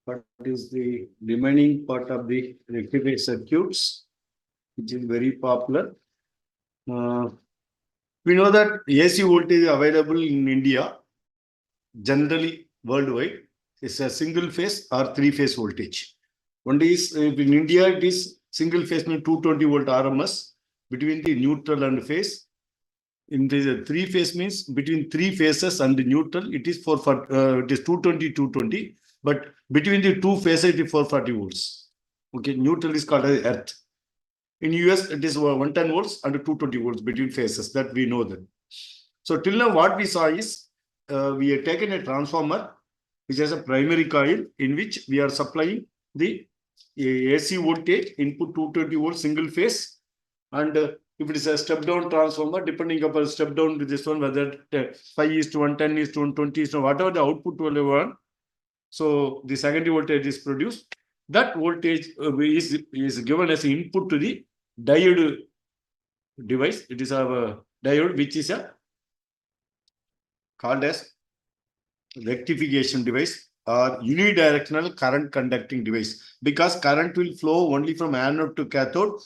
what is the remaining part of the rectifier circuits, which is very popular. We know that AC voltage available in India, generally worldwide, is a single phase or three phase voltage. One is in India, it is single phase means 220 volt RMS between the neutral and phase. In the three phase means between three phases and the neutral, it is it is 220, but between the two phases, it is 440 volts. Okay, neutral is called as earth. In US, it is 110 volts and 220 volts between phases. That we know that. So till now, what we saw is we have taken a transformer which has a primary coil in which we are supplying the AC voltage input 220 volts single phase, and if it is a step down transformer, depending upon step down to this one, whether 5 is to 110 is to 120 is to whatever the output will have. So the secondary voltage is produced. That voltage is given as input to the diode device. It is a diode which is called as rectification device or unidirectional current conducting device, because current will flow only from anode to cathode,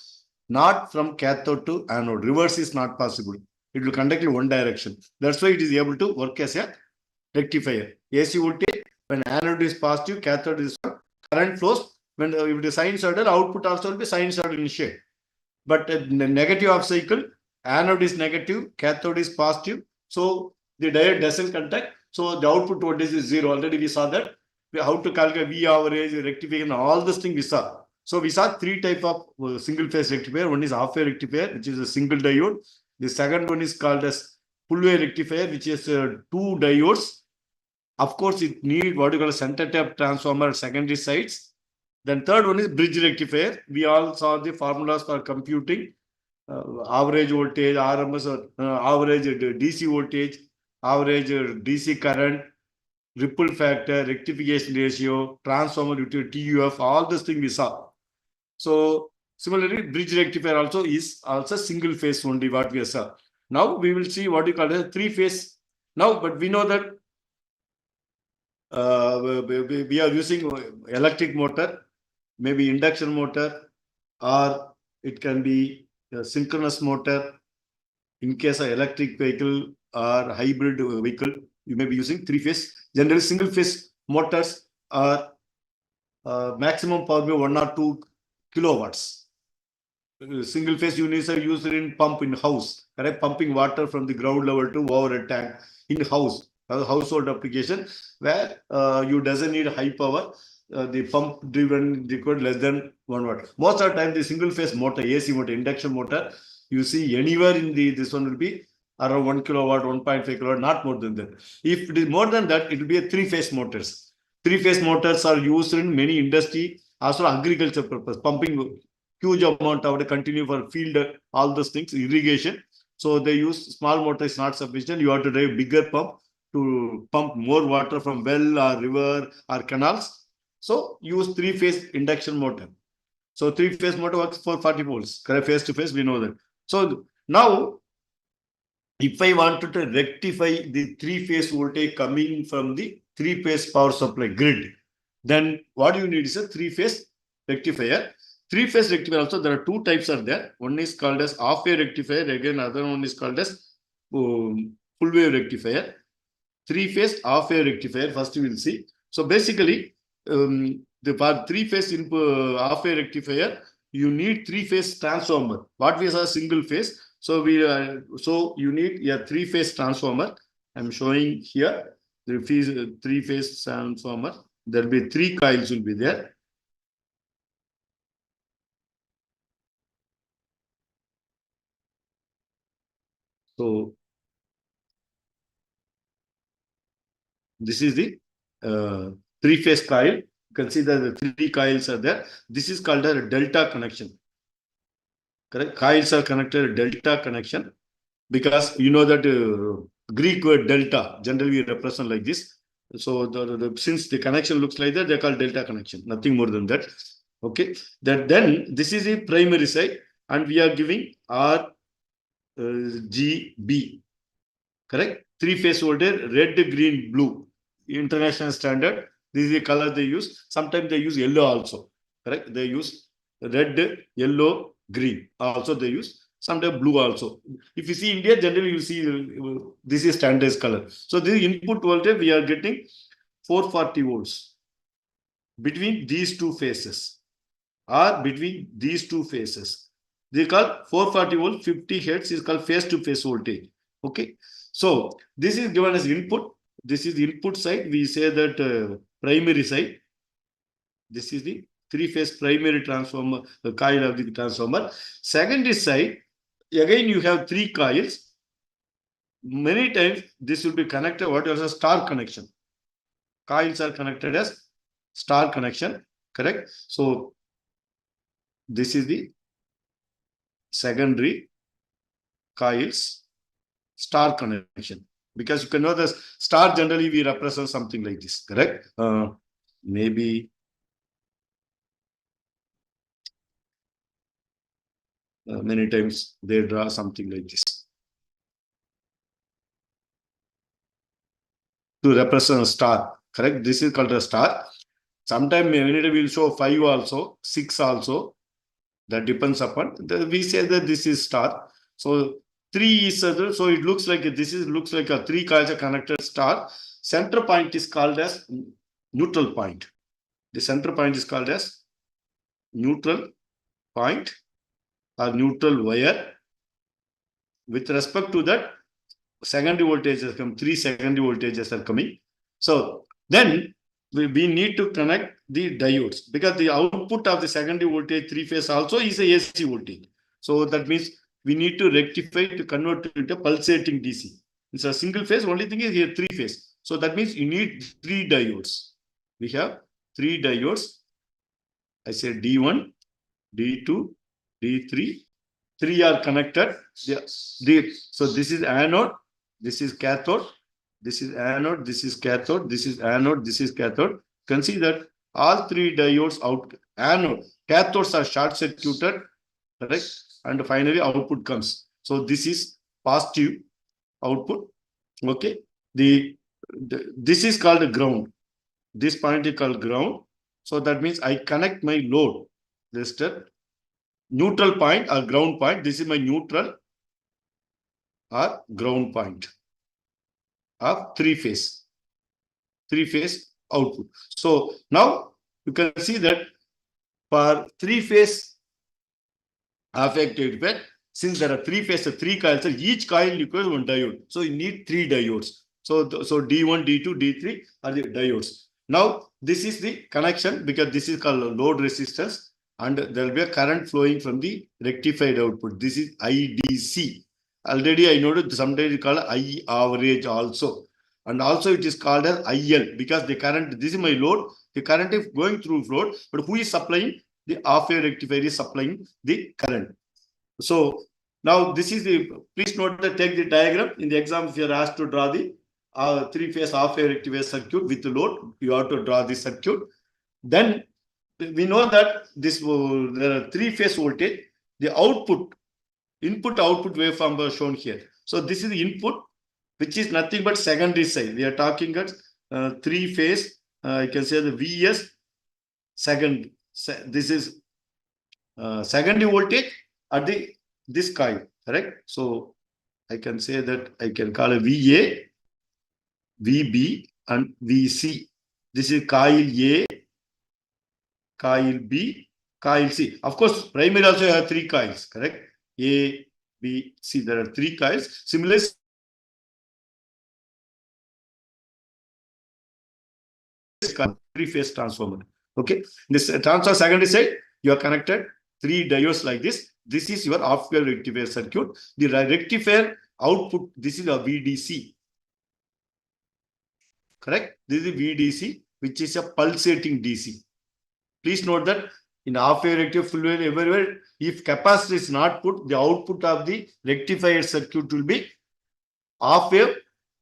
not from cathode to anode. Reverse is not possible. It will conduct in one direction. That's why it is able to work as a rectifier. AC voltage, when anode is positive, cathode is current flows. When if it is sinusoidal, output also will be sinusoidal in shape. But the negative of cycle, anode is negative, cathode is positive. So the diode doesn't conduct. So the output voltage is zero. Already we saw that. How to calculate V average, rectification, all this thing we saw. So we saw three types of single phase rectifier. One is half wave rectifier, which is a single diode. The second one is called as full wave rectifier, which is two diodes. Of course, it needs what you call a center tap transformer secondary sides. Then third one is bridge rectifier. We all saw the formulas for computing average voltage, RMS, average DC voltage, average DC current, ripple factor, rectification ratio, transformer TUF, all those things we saw. So similarly, bridge rectifier also is also single phase only what we saw. Now we will see what you call a three phase. Now, but we know that we are using electric motor, maybe induction motor, or it can be a synchronous motor. In case of electric vehicle or hybrid vehicle, you may be using three phase. Generally, single phase motors are maximum power by 1 or 2 kilowatts. Single phase units are used in pump in house, correct? Pumping water from the ground level to over a tank in house, a household application where you doesn't need high power. The pump driven required less than 1 watt. Most of the time, the single phase motor, AC motor, induction motor, you see anywhere in this one will be around 1 kilowatt, 1.5 kilowatt, not more than that. If it is more than that, it will be a three phase motors. Three phase motors are used in many industry, also agriculture purpose, pumping huge amount of continue for field, all those things, irrigation. So they use small motor is not sufficient. You have to drive bigger pump to pump more water from well or river or canals. So use three phase induction motor. So three phase motor works for 40 volts. Correct, face to face, we know that. So now, if I wanted to rectify the three phase voltage coming from the three phase power supply grid, then what you need is a three phase rectifier. Three phase rectifier also, there are two types are there. One is called as half wave rectifier. Again, other one is called as full wave rectifier. Three phase half wave rectifier. First we will see. So basically, the three phase half wave rectifier, you need three phase transformer. What we saw single phase. So you need a three phase transformer. I'm showing here the three phase transformer. There will be three coils will be there. So this is the three phase coil. You can see that the three coils are there. This is called a delta connection. Correct? Coils are connected delta connection because you know that Greek word delta generally we represent like this. So since the connection looks like that, they call delta connection. Nothing more than that. Okay. Then this is the primary side, and we are giving RGB. Correct? Three phase voltage, red, green, blue. International standard. This is the color they use. Sometimes they use yellow also. Correct? They use red, yellow, green. Also they use. Sometimes blue also. If you see India, generally you see this is standard color. So this input voltage we are getting 440 volts between these two phases, or between these two phases. They call 440 volt, 50 hertz is called phase-to-phase voltage. Okay. So this is given as input. This is the input side. We say that primary side. This is the three-phase primary transformer, the coil of the transformer. Secondary side, again you have three coils. Many times this will be connected what is a star connection. Coils are connected as star connection. Correct. So this is the secondary coils star connection, because you can know the star generally we represent something like this. Correct. Maybe many times they draw something like this to represent a star. Correct. This is called a star. Sometimes many times we'll show 5 also, 6 also. That depends upon we say that this is star. So 3 is so it looks like this is looks like a 3 coils are connected star. Center point is called as neutral point. The center point is called as neutral point or neutral wire. With respect to that, secondary voltages come, 3 secondary voltages are coming. So then we need to connect the diodes, because the output of the secondary voltage 3-phase also is a AC voltage. So that means we need to rectify to convert it into pulsating DC. It's a single phase. Only thing is here 3-phase. So that means you need 3 diodes. We have 3 diodes. I said D1, D2, D3. 3 are connected. So this is anode, this is cathode, this is anode, this is cathode, this is anode, this is cathode. You can see that all 3 diodes out anode, cathodes are short circuited, correct? And finally output comes. So this is positive output. Okay. This is called a ground. This point is called ground. So that means I connect my load resistor. Neutral point or ground point. This is my neutral or ground point of 3-phase output. So now you can see that for 3-phase affected effect, since there are 3 phases, 3 coils, each coil requires 1 diode. So you need 3 diodes. So D1, D2, D3 are the diodes. Now this is the connection, because this is called load resistance. And there will be a current flowing from the rectified output. This is IDC. Already I noted sometimes it's called I average also. And also it is called as IL, because the current, this is my load. The current is going through load, but who is supplying? The half-wave rectifier is supplying the current. So now this is the, please note that take the diagram. In the exam, if you are asked to draw the 3-phase half-wave rectifier circuit with the load, you have to draw the circuit. Then we know that this there are 3-phase voltage. The output, input-output waveform was shown here. So this is the input, which is nothing but secondary side. We are talking at 3-phase. I can say the VS second. This is secondary voltage at this coil. Correct. So I can say that I can call a VA, VB, and VC. This is coil A, coil B, coil C. Of course, primary also have 3 coils, correct? A, B, C. There are 3 coils. Similarly, 3-phase transformer. Okay. This transformer secondary side, you are connected 3 diodes like this. This is your half-wave rectifier circuit. The rectifier output, this is a VDC. Correct? This is VDC, which is a pulsating DC. Please note that in half-wave rectifier, full wave, everywhere, if capacitor is not put, the output of the rectifier circuit will be half-wave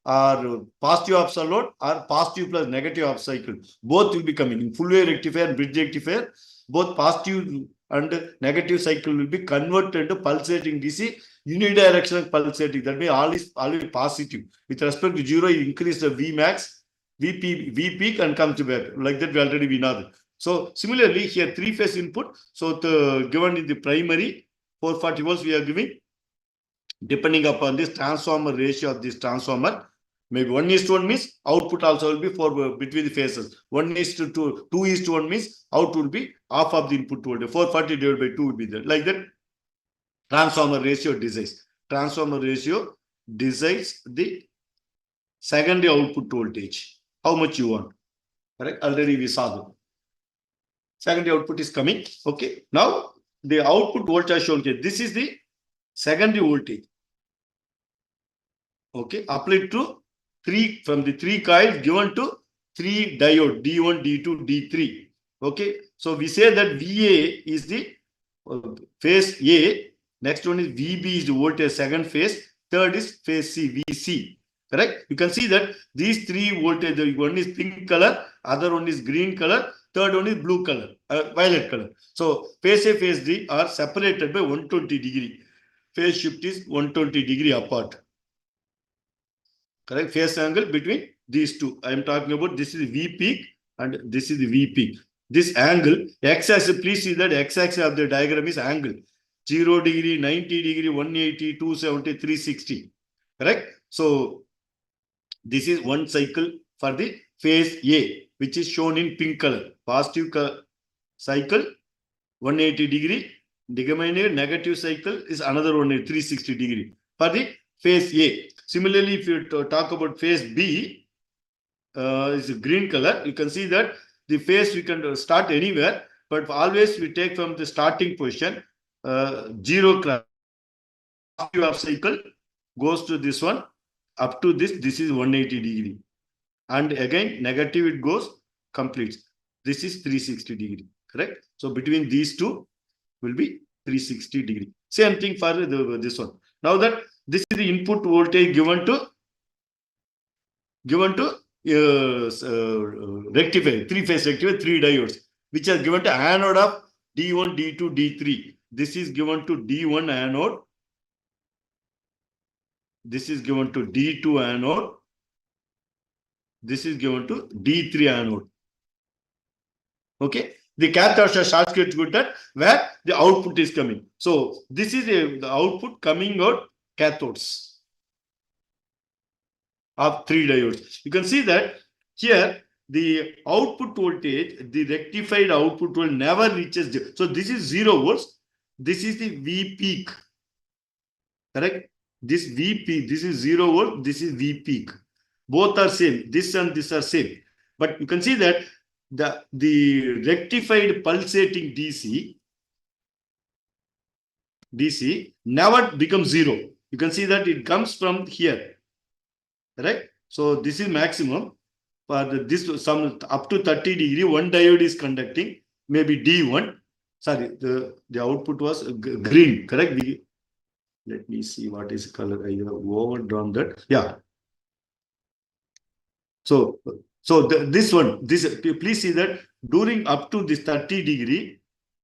or positive upside load or positive plus negative up cycle. Both will be coming in full wave rectifier and bridge rectifier. Both positive and negative cycle will be converted to pulsating DC, unidirectional pulsating. That means all is always positive. With respect to 0, you increase the Vmax. V peak and comes back. Like that, we know that. So similarly, here 3-phase input. So given in the primary 440 volts, we are giving, depending upon this transformer ratio of this transformer. Maybe 1:1 means output also will be for between the phases. 1:2, 2:1 means output will be half of the input voltage. 440 divided by 2 will be there. Like that, transformer ratio decides. Transformer ratio decides the secondary output voltage. How much you want? Correct? Already we saw that. Secondary output is coming. Okay. Now the output voltage shown here. This is the secondary voltage. Okay. Applied to from the 3 coils given to 3 diode D1, D2, D3. Okay. So we say that VA is the phase A. Next one is VB is the voltage second phase. Third is phase C, VC. Correct? You can see that these 3 voltage, one is pink color, other one is green color, third one is blue color, violet color. So phase A, phase D are separated by 120 degree. Phase shift is 120 degree apart. Correct? Phase angle between these two. I am talking about this is V peak and this is the V peak. This angle, x-axis, please see that x-axis of the diagram is angle. 0 degree, 90 degree, 180, 270, 360. Correct? So this is one cycle for the phase A, which is shown in pink color. Positive cycle, 180 degree. Negative cycle is another one, 360 degree for the phase A. Similarly, if you talk about phase B, is green color. You can see that the phase we can start anywhere, but always we take from the starting position. 0 class of cycle goes to this one. Up to this is 180 degree. And again, negative it goes, completes. This is 360 degree, correct? So between these two will be 360 degree. Same thing for this one. Now that this is the input voltage given to rectifier, 3-phase rectifier, 3 diodes, which are given to anode of D1, D2, D3. This is given to D1 anode. This is given to D2 anode. This is given to D3 anode. Okay. The cathodes are short circuited where the output is coming. So this is the output coming out cathodes of 3 diodes. You can see that here the output voltage, the rectified output will never reaches 0. So this is 0 volts. This is the V peak. Correct? This V peak, this is 0 volt, this is V peak. Both are same. This and this are same. But you can see that the rectified pulsating DC never becomes 0. You can see that it comes from here. Right? So this is maximum. For this some up to 30 degree, one diode is conducting, maybe D1. Sorry, the output was green, correct? Let me see what is color. I have overdrawn that. Yeah. So this one, please see that during up to this 30 degree,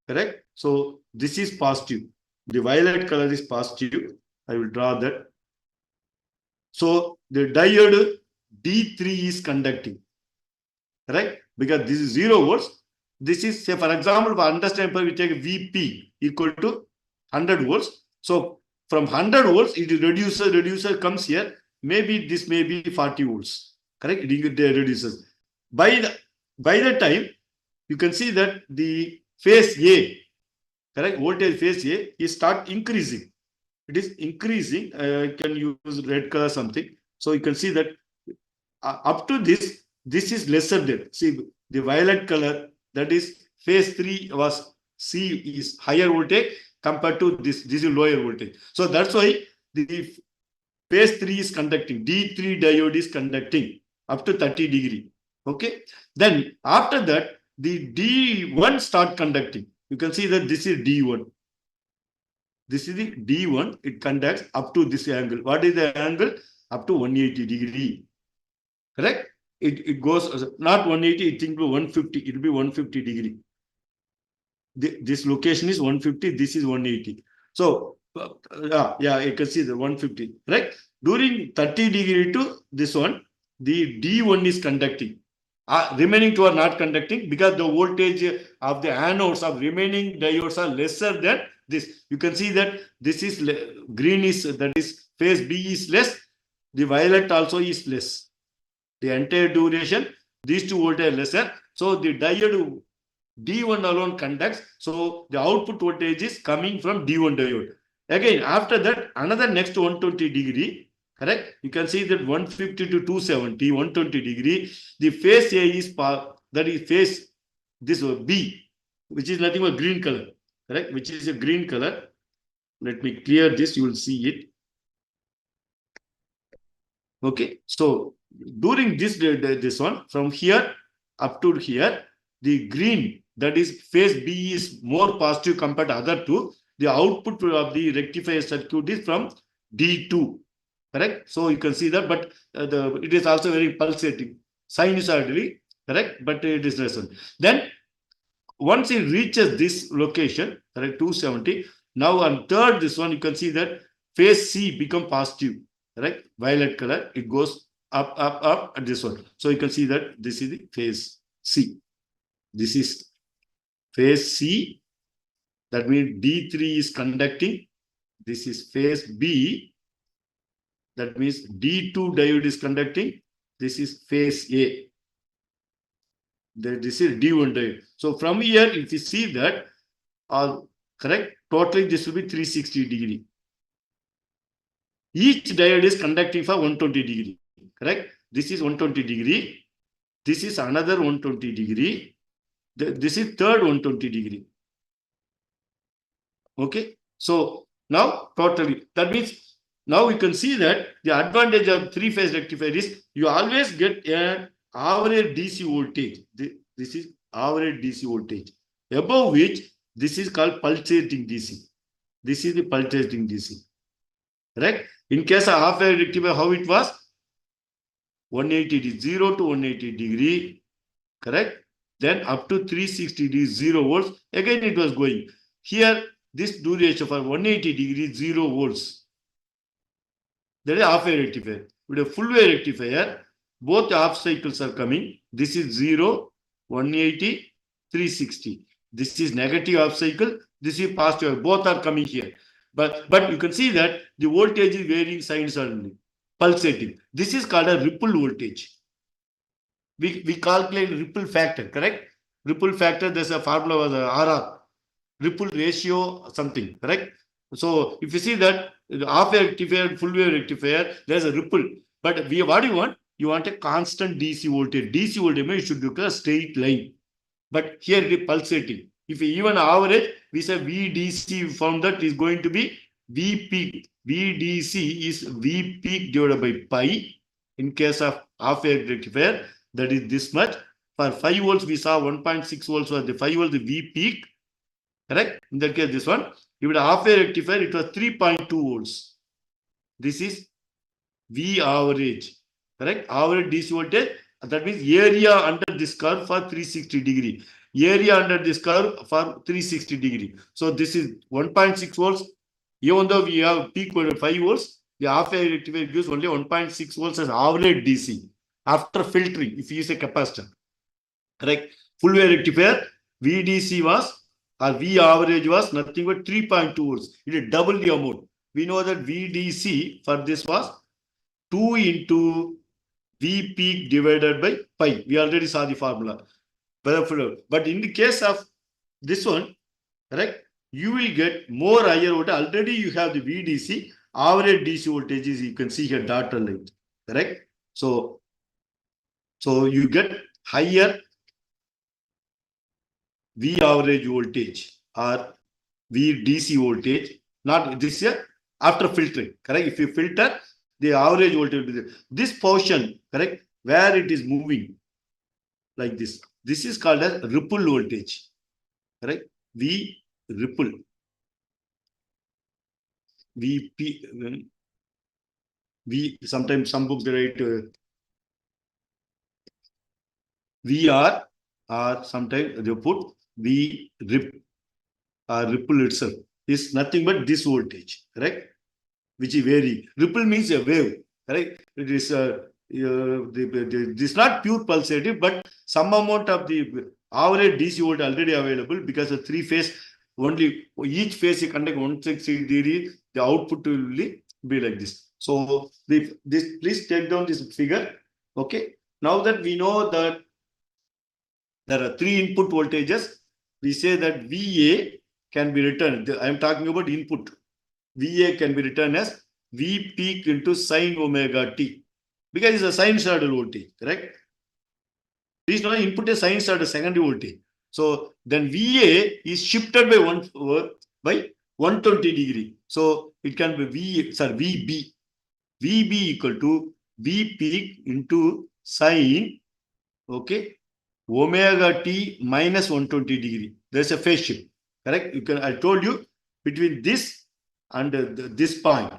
correct? So this is positive. The violet color is positive. I will draw that. So the diode D3 is conducting, right? Because this is 0 volts. This is, say, for example, for understand, we take Vp equal to 100 volts. So from 100 volts, it is reducer comes here. Maybe this may be 40 volts. Correct? It reduces. By the time, you can see that the phase A, correct? Voltage phase A is start increasing. It is increasing. I can use red color something. So you can see that up to this is lesser than. See, the violet color, that is phase 3 was C is higher voltage compared to this is lower voltage. So that's why the phase 3 is conducting. D3 diode is conducting up to 30 degree. Okay. Then after that, the D1 start conducting. You can see that this is D1. This is the D1. It conducts up to this angle. What is the angle? Up to 180 degree. Correct? It goes not 180, it includes 150. It will be 150 degree. This location is 150. This is 180. So yeah, you can see the 150. Right? During 30 degree to this one, the D1 is conducting. Remaining two are not conducting because the voltage of the anodes of remaining diodes are lesser than this. You can see that this is green is, that is phase B is less. The violet also is less. The entire duration, these two voltage are lesser. So the diode D1 alone conducts. So the output voltage is coming from D1 diode. Again, after that, another next 120 degree, correct? You can see that 150 to 270, 120 degree. The phase A is, that is phase, this B, which is nothing but green color, correct? Which is a green color. Let me clear this, you will see it. Okay, so during this one, from here up to here, the green, that is phase B, is more positive compared to other two. The output of the rectifier circuit is from D2, correct? So you can see that, but it is also very pulsating, sinusoidally, correct? But it is less. Then once it reaches this location, correct, 270, now on third, this one, you can see that phase C become positive, correct? Violet color, it goes up, and this one. So you can see that this is the phase C. This is phase C. That means D3 is conducting. This is phase B. That means D2 diode is conducting. This is phase A. This is D1 diode. So from here, if you see that, correct, totally this will be 360 degree. Each diode is conducting for 120 degree, correct? This is 120 degree. This is another 120 degree. This is third 120 degree. Okay. So now totally, that means now we can see that the advantage of three-phase rectifier is you always get an average DC voltage. This is average DC voltage, above which this is called pulsating DC. This is the pulsating DC. Correct? In case of half-wave rectifier, how it was? 180 degree, 0 to 180 degree. Correct? Then up to 360 degree, 0 volts. Again, it was going. Here, this duration for 180 degree, 0 volts. That is half-wave rectifier. With a full-wave rectifier, both half cycles are coming. This is 0, 180, 360. This is negative half cycle. This is positive. Both are coming here. But you can see that the voltage is varying sinusoidally, pulsating. This is called a ripple voltage. We calculate ripple factor, correct? Ripple factor, there's a formula was RR, ripple ratio something, correct? So if you see that half-wave rectifier, full-wave rectifier, there's a ripple. But what do you want? You want a constant DC voltage. DC voltage means you should look at a straight line. But here it is pulsating. If you even average, we say VDC, found that is going to be V peak. VDC is V peak divided by pi. In case of half-wave rectifier, that is this much. For 5 volts, we saw 1.6 volts was the 5 volts, the V peak. Correct? In that case, this one. If it half-wave rectifier, it was 3.2 volts. This is V average. Correct? Average DC voltage. That means area under this curve for 360 degree. Area under this curve for 360 degree. So this is 1.6 volts. Even though we have peak voltage 5 volts, the half-wave rectifier gives only 1.6 volts as average DC after filtering, if you use a capacitor. Correct? Full-wave rectifier, VDC was, or V average was nothing but 3.2 volts. It is double the amount. We know that VDC for this was 2 into V peak divided by pi. We already saw the formula. But in the case of this one, correct, you will get more higher voltage. Already you have the VDC, average DC voltage is, you can see here dotted line, correct? So you get higher V average voltage or VDC voltage, not this year, after filtering, correct? If you filter, the average voltage will be there. This portion, correct, where it is moving like this. This is called as ripple voltage, correct? V ripple. VP. Sometimes some books they write VR, or sometimes they put V rip. Ripple itself is nothing but this voltage, correct? Which is varying. Ripple means a wave, correct? It is this is not pure pulsative, but some amount of the average DC volt already available, because the three phase only each phase you conduct 160 degree, the output will be like this. So this please take down this figure. Okay. Now that we know that there are three input voltages, we say that VA can be written. I am talking about input. VA can be written as V peak into sine omega t, because it's a sinusoidal voltage, correct? Please know input is sinusoidal secondary voltage. So then VA is shifted by 120 degree. So it can be VB. VB equal to V peak into sine, okay, omega t minus 120 degree. There's a phase shift, correct? I told you between this and this point,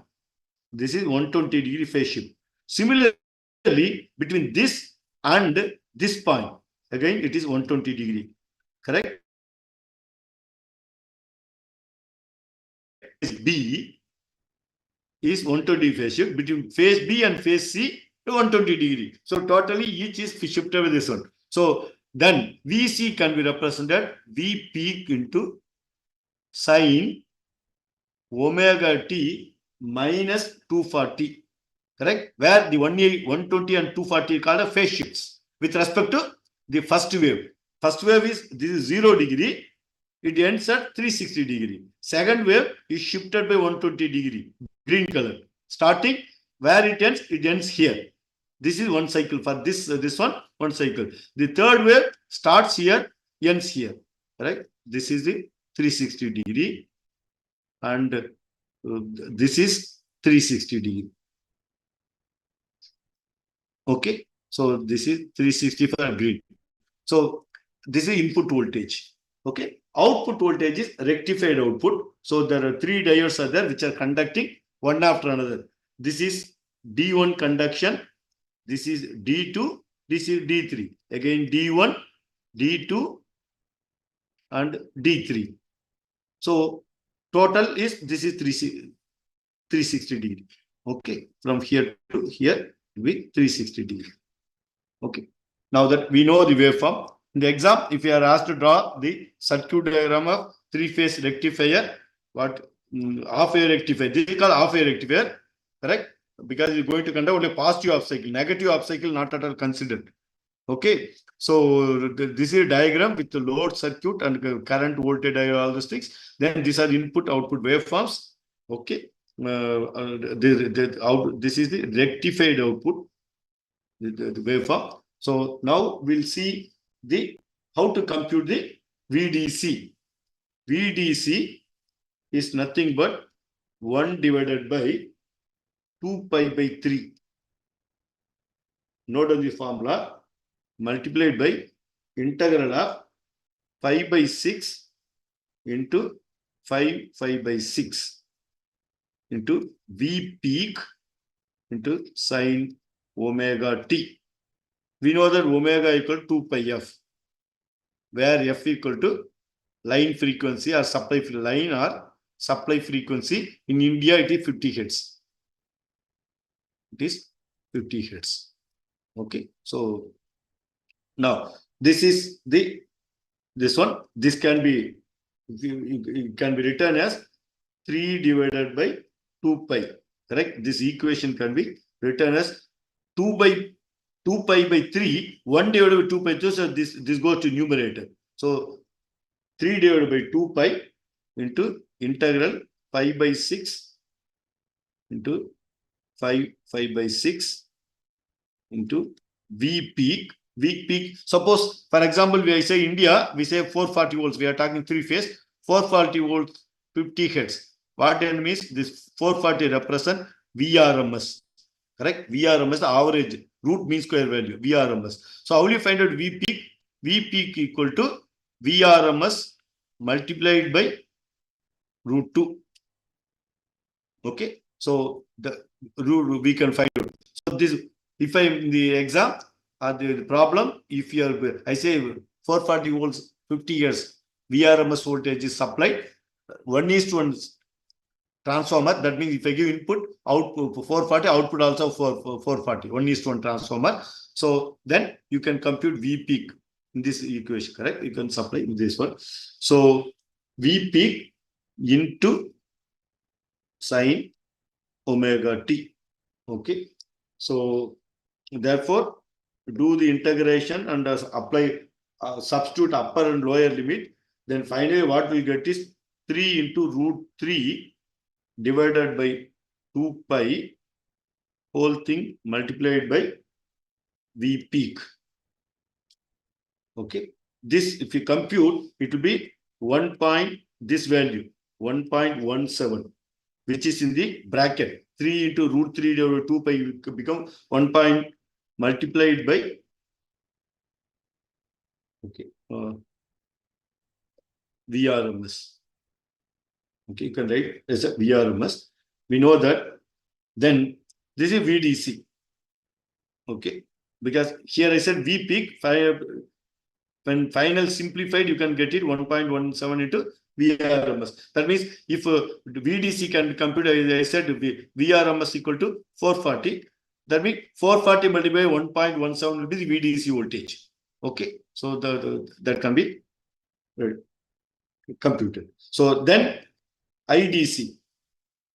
this is 120 degree phase shift. Similarly, between this and this point, again it is 120 degree, correct? B is 120 phase shift. Between phase B and phase C, 120 degree. So totally each is shifted with this one. So then VC can be represented V peak into sine omega t minus 240, correct? Where the 120 and 240 are called a phase shifts with respect to the first wave. First wave is, this is 0 degree. It ends at 360 degree. Second wave is shifted by 120 degree, green color. Starting where it ends here. This is one cycle for this one cycle. The third wave starts here, ends here, right? This is the 360 degree, and this is 360 degree. Okay, so this is 360 for green. So this is input voltage. Okay, output voltage is rectified output. So there are three diodes are there which are conducting one after another. This is D1 conduction. This is D2. This is D3. Again D1, D2, and D3. So total is, this is 360 degree. Okay, from here to here with 360 degree. Okay, now that we know the waveform, in the exam, if you are asked to draw the circuit diagram of three-phase rectifier, half-wave rectifier, this is called half-wave rectifier, correct? Because you're going to conduct only positive half cycle, negative half cycle not at all considered. Okay, so this is a diagram with the load circuit and current voltage, all those things. Then these are input output waveforms. Okay, this is the rectified output, the waveform. So now we'll see how to compute the VDC. VDC is nothing but 1 divided by 2 pi by 3. Note on the formula, multiplied by integral of 5 by 6 into 5 by 6 into V peak into sine omega t. We know that omega equal to 2 pi f, where f equal to line frequency or supply frequency. In India, it is 50 hertz. It is 50 hertz. Okay, so now this is this one. This can be, it can be written as 3 divided by 2 pi. Correct? This equation can be written as 2 pi by 3, 1 divided by 2 pi. So this goes to numerator. So 3 divided by 2 pi into integral 5 by 6 into 5 by 6 into V peak. Suppose, for example, I say India, we say 440 volts. We are talking three phase, 440 volts, 50 hertz. What it means? This 440 represent VRMS. Correct? VRMS, the average root mean square value, VRMS. So how will you find out V peak? V peak equal to VRMS multiplied by root 2. Okay, so the root we can find out. So this, if I in the exam or the problem, if you are, I say 440 volts, 50 years, VRMS voltage is supplied, 1:1 transformer. That means if I give input, output 440, output also 440, 1:1 transformer. So then you can compute V peak in this equation, correct? You can supply this one. So V peak into sine omega t. Okay. So therefore, do the integration and apply substitute upper and lower limit. Then finally, what we get is 3 into root 3 divided by 2 pi whole thing multiplied by V peak. Okay. This, if you compute, it will be 1 point, this value, 1.17, which is in the bracket. 3 into root 3 divided by 2 pi will become 1 point multiplied by, okay, VRMS. Okay, you can write as a VRMS. We know that. Then this is VDC. Okay, because here I said V peak. When final simplified, you can get it 1.17 into VRMS. That means if VDC can be computed, as I said, VRMS equal to 440. That means 440 multiplied by 1.17 will be the VDC voltage. Okay, so that can be computed. So then IDC,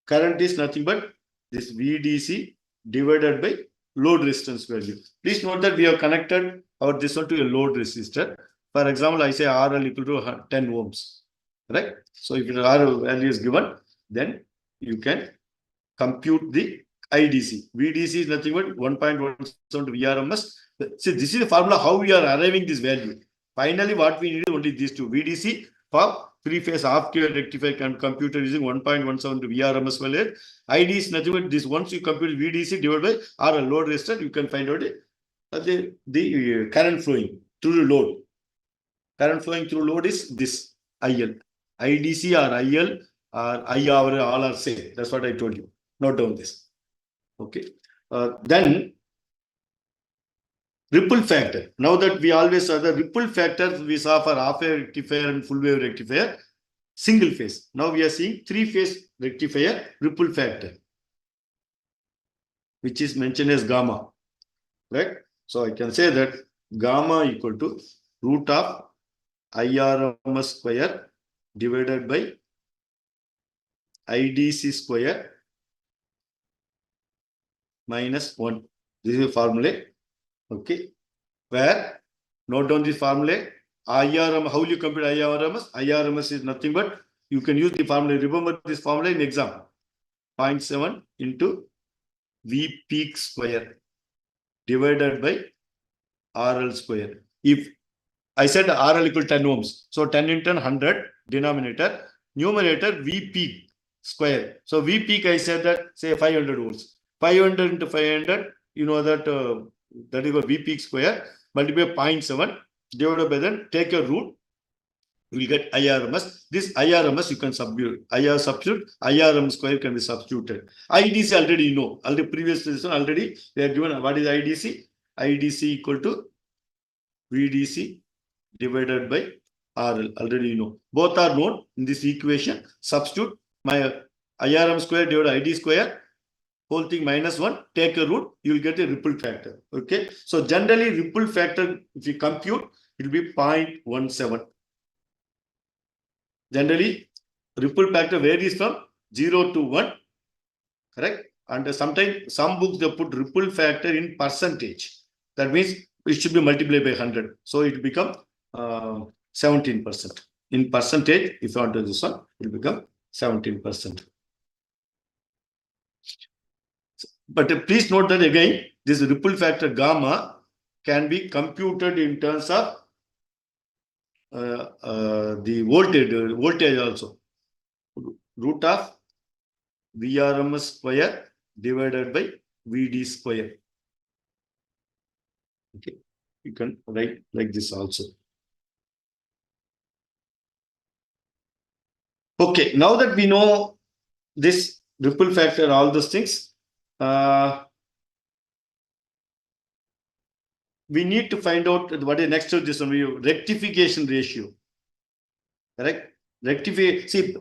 current is nothing but this VDC divided by load resistance value. Please note that we have connected our this one to a load resistor. For example, I say RL equal to 10 ohms, right? So if the R value is given, then you can compute the IDC. VDC is nothing but 1.17 to VRMS. See, this is the formula how we are arriving this value. Finally, what we need is only these two. VDC for three-phase half-K rectifier can compute using 1.17 to VRMS value. ID is nothing but this. Once you compute VDC divided by RL load resistor, you can find out the current flowing through the load. Current flowing through load is this IL. IDC or IL or IR all are same. That's what I told you. Note down this. Okay. Then ripple factor. Now that we always saw the ripple factors we saw for half wave rectifier and full wave rectifier, single phase. Now we are seeing three-phase rectifier ripple factor, which is mentioned as gamma, right? So I can say that gamma equal to root of IRMS square divided by IDC square minus 1. This is a formula. Okay. Where, note down this formula. IRM, how you compute IRMS? IRMS is nothing but you can use the formula. Remember this formula in exam. 0.7 into V peak square divided by RL square. If I said RL equal to 10 ohms. So 10 into 100 denominator, numerator V peak square. So V peak I said that say 500 volts. 500 into 500, you know that that is a V peak square multiplied by 0.7 divided by then take a root, you will get IRMS. This IRMS you can substitute. IRM square can be substituted. IDC already you know. Already previous lesson already they are given what is IDC? IDC equal to VDC divided by RL. Already you know. Both are known in this equation. Substitute my IRM square divided by ID square. Whole thing minus 1, take a root, you will get a ripple factor. Okay. So generally ripple factor, if you compute, it will be 0.17. Generally, ripple factor varies from 0 to 1. Correct? And sometimes some books they put ripple factor in percentage. That means it should be multiplied by 100. So it will become 17%. In percentage, if you want to do this one, it will become 17%. But please note that again, this ripple factor gamma can be computed in terms of the voltage also. Root of VRMS square divided by VD square. Okay, you can write like this also. Okay, now that we know this ripple factor, all those things, we need to find out what is next to this one. Rectification ratio. Correct? See,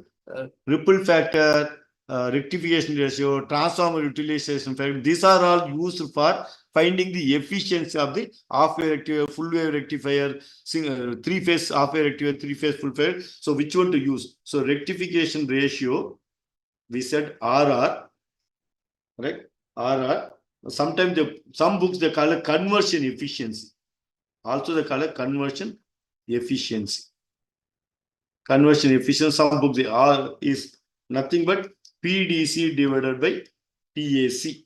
ripple factor, rectification ratio, transformer utilization factor. These are all used for finding the efficiency of the half-wave rectifier, full-wave rectifier, three-phase half-wave rectifier, three-phase full-wave. So which one to use? So rectification ratio, we said RR, right? RR. Sometimes some books they call it conversion efficiency. Also they call it conversion efficiency. Conversion efficiency, some books R is nothing but PDC divided by PAC.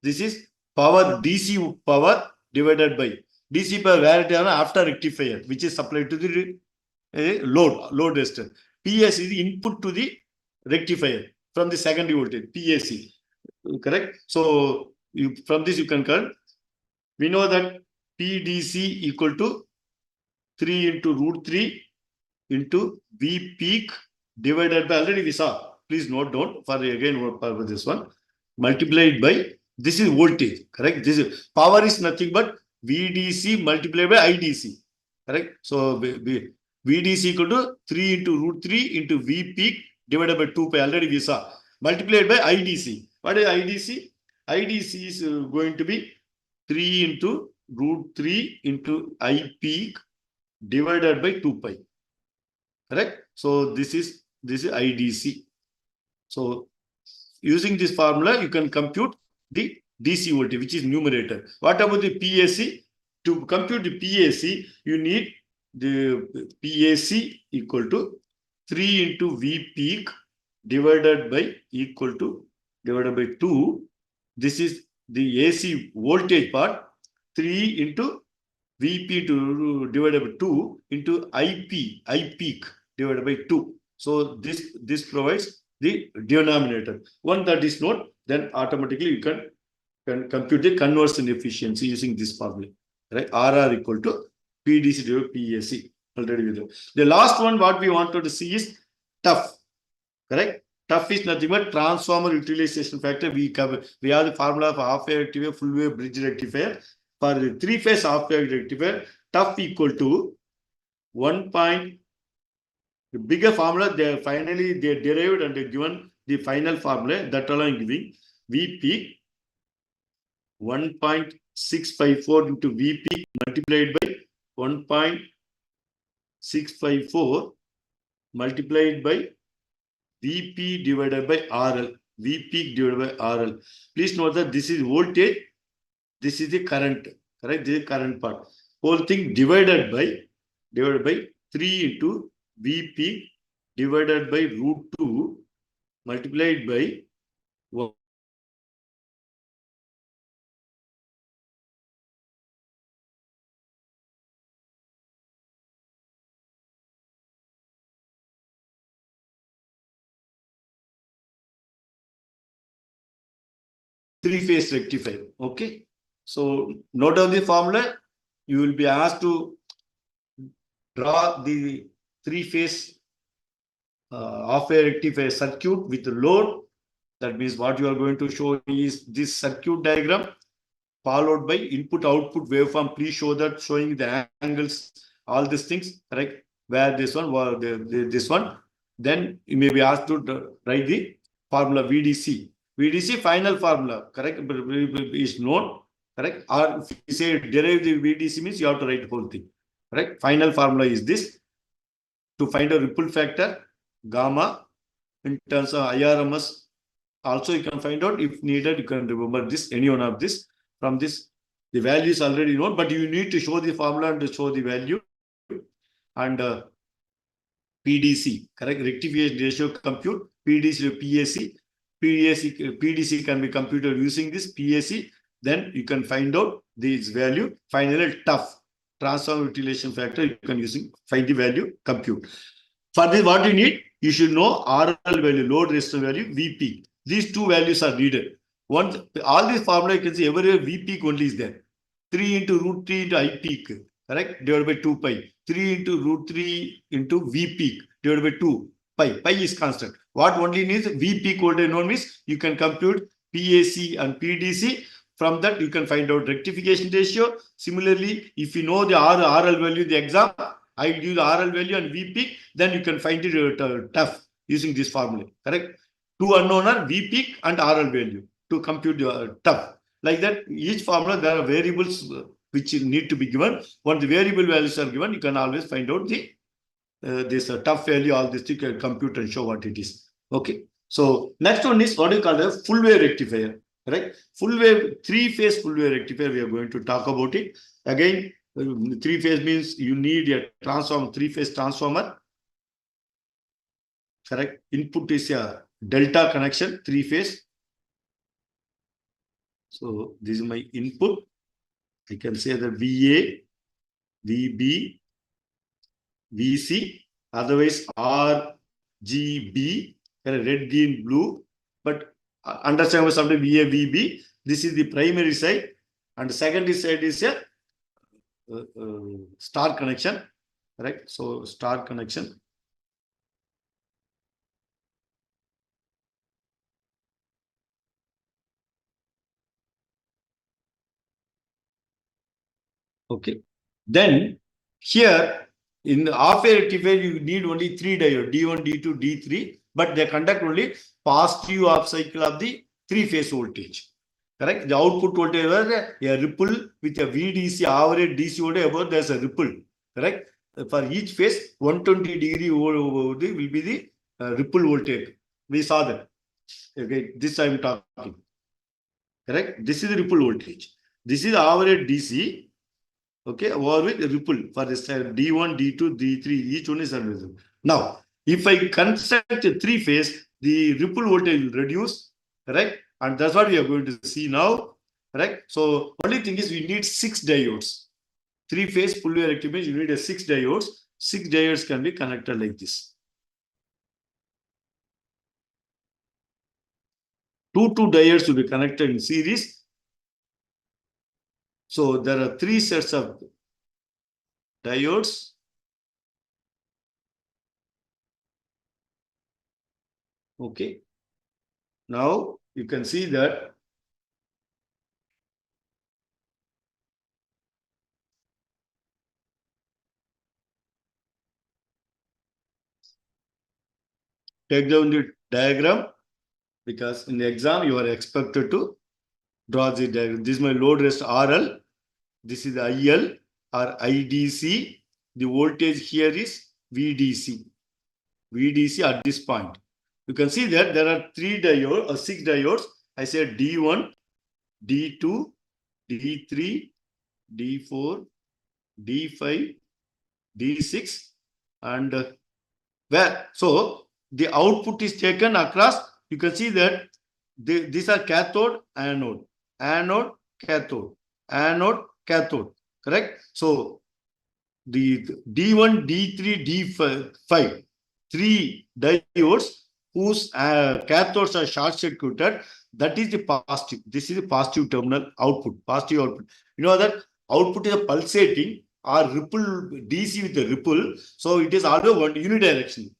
This is power, DC power divided by DC power variety after rectifier, which is supplied to the load resistor. PS is the input to the rectifier from the secondary voltage, PAC. Correct? So from this you can count. We know that PDC equal to 3 into root 3 into V peak divided by, already we saw, please note down for again for this one, multiplied by, this is voltage, correct? This is power is nothing but VDC multiplied by IDC, correct? So VDC equal to 3 into root 3 into V peak divided by 2 pi, already we saw, multiplied by IDC. What is IDC? IDC is going to be 3 into root 3 into I peak divided by 2 pi. Correct? So this is IDC. So using this formula, you can compute the DC voltage, which is numerator. What about the PAC? To compute the PAC, you need the PAC equal to 3 into V peak divided by 2. This is the AC voltage part. 3 into Vp divided by 2 into I peak divided by 2. So this provides the denominator. One that is not, then automatically you can compute the conversion efficiency using this formula. Right? RR equal to PDC divided by PAC. Already with you. The last one what we wanted to see is tough. Correct? Tough is nothing but transformer utilization factor. We have the formula for half-wave rectifier, full-wave bridge rectifier. For the three-phase half-wave rectifier, tough equal to 1. The bigger formula, they derived and they given the final formula that all I'm giving. Vp 1.654 into Vp multiplied by 1.654 multiplied by Vp divided by RL. Vp divided by RL. Please note that this is voltage. This is the current, correct? This is the current part. Whole thing divided by 3 into Vp divided by root 2 multiplied by 1. Three-phase rectifier. Okay. So note down the formula. You will be asked to draw the three-phase half-wave rectifier circuit with load. That means what you are going to show is this circuit diagram followed by input-output waveform. Please show that, showing the angles, all these things, correct? Where this one, this one. Then you may be asked to write the formula VDC. VDC final formula, correct? Is known, correct? Or if you say derive the VDC means you have to write the whole thing, correct? Final formula is this. To find a ripple factor, gamma, in terms of IRMS. Also, you can find out if needed. You can remember this, any one of this. From this, the value is already known, but you need to show the formula and to show the value. And PDC, correct? Rectification ratio compute. PDC to PAC. PDC can be computed using this PAC. Then you can find out this value. Finally, tough transformer utilization factor. You can find the value, compute. For this, what you need, you should know RL value, load resistor value, Vp. These two values are needed. Once all these formula, you can see everywhere V peak only is there. 3 into root 3 into I peak, correct? Divided by 2 pi. 3 into root 3 into V peak divided by 2 pi. Pi is constant. What only needs V peak voltage known means you can compute PAC and PDC. From that, you can find out rectification ratio. Similarly, if you know the RL value, the exam, I give the RL value and V peak, then you can find it tough using this formula, correct? Two unknown are V peak and RL value to compute your tough. Like that, each formula there are variables which need to be given. Once the variable values are given, you can always find out the this tough value. All this you can compute and show what it is. Okay. So next one is what you call a full wave rectifier. Right? Full wave, three-phase full wave rectifier. We are going to talk about it again. Three-phase means you need a transformer, three-phase transformer. Correct. Input is a delta connection, three-phase. So this is my input. I can say the VA, VB, VC, otherwise RGB, red, green, blue. But understand something VA, VB. This is the primary side, and the secondary side is a star connection. Right? So star connection. Okay. Then here in the half-wave rectifier, you need only three diodes, D1, D2, D3, but they conduct only positive half cycle of the three-phase voltage. Correct? The output voltage was a ripple with a VDC, average DC voltage above, there's a ripple. Correct? For each phase, 120 degree will be the ripple voltage. We saw that. Okay, this I am talking. Correct? This is the ripple voltage. This is average DC. Okay, or with ripple for this D1, D2, D3, each one is unresolved. Now, if I construct a three-phase, the ripple voltage will reduce, correct? And that's what we are going to see now, correct? So, only thing is we need 6 diodes. Three-phase full wave rectifier, you need a 6 diodes. 6 diodes can be connected like this. Two diodes will be connected in series. So, there are 3 sets of diodes. Okay. Now you can see that take down the diagram, because in the exam you are expected to draw the diagram. This is my load resistor RL. This is IL or IDC. The voltage here is VDC. VDC at this point. You can see that there are 3 diodes or 6 diodes. I said D1, D2, D3, D4, D5, D6, and where so the output is taken across. You can see that these are cathode, anode, anode, cathode, anode, cathode. Correct? So the D1, D3, D5, 3 diodes whose cathodes are short circuited, that is the positive. This is the positive terminal output, positive output. You know that output is a pulsating or ripple, DC with a ripple. So it is always one unidirectional.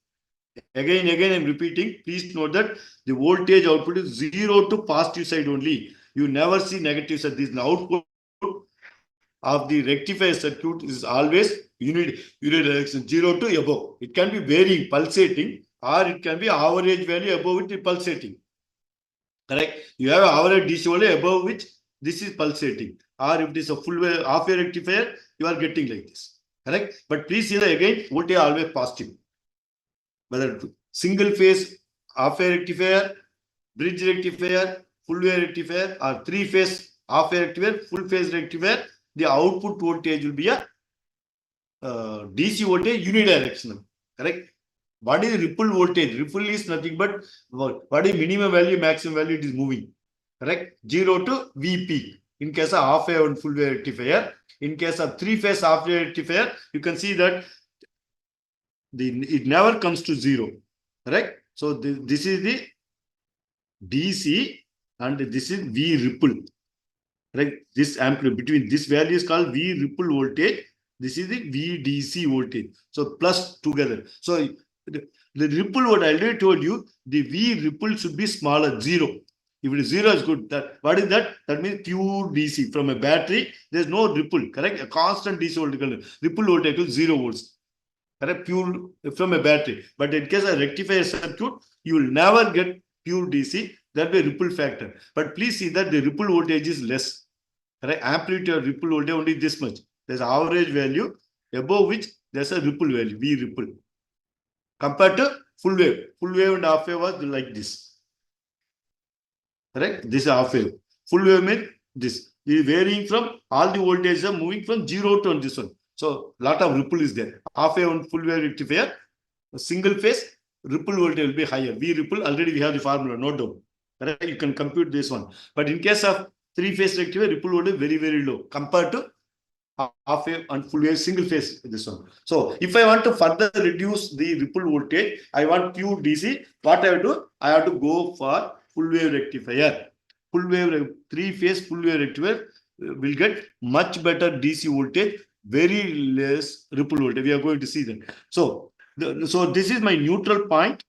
Again, I'm repeating. Please note that the voltage output is 0 to positive side only. You never see negative side. This output of the rectifier circuit is always unidirectional, 0 to above. It can be varying, pulsating, or it can be average value above it pulsating. Correct? You have average DC only above which this is pulsating. Or if it is a full wave half wave rectifier, you are getting like this. Correct? But please see that again, voltage always positive. Whether single phase half wave rectifier, bridge rectifier, full wave rectifier, or 3-phase half wave rectifier, full phase rectifier, the output voltage will be a DC voltage unidirectional. Correct? What is ripple voltage? Ripple is nothing but what is minimum value, maximum value, it is moving. Correct? 0 to VP. In case of half wave and full wave rectifier, in case of 3-phase half wave rectifier, you can see that it never comes to 0. Correct? So this is the DC and this is V ripple. Right? This amplitude between this value is called V ripple voltage. This is the VDC voltage. So plus together. So the ripple, what I already told you, the V ripple should be smaller, 0. If it is 0, is good. What is that? That means pure DC. From a battery, there is no ripple. Correct? A constant DC voltage. Ripple voltage is 0 volts. Correct? Pure from a battery. But in case of rectifier circuit, you will never get pure DC, that will be ripple factor. But please see that the ripple voltage is less. Right? Amplitude of ripple voltage only this much. There's average value above which there's a ripple value, V ripple. Compared to full wave. Full wave and half wave was like this. Correct? This is half wave. Full wave means this. It is varying from all the voltages are moving from 0 to this one. So lot of ripple is there. Half wave and full wave rectifier, a single phase ripple voltage will be higher. V ripple, already we have the formula, no doubt. Correct? You can compute this one. But in case of three-phase rectifier, ripple voltage very, very low compared to half wave and full wave single phase, this one. So if I want to further reduce the ripple voltage, I want pure DC, what I have to do? I have to go for full wave rectifier. Full wave, three-phase full wave rectifier will get much better DC voltage, very less ripple voltage. We are going to see that. So this is my neutral point,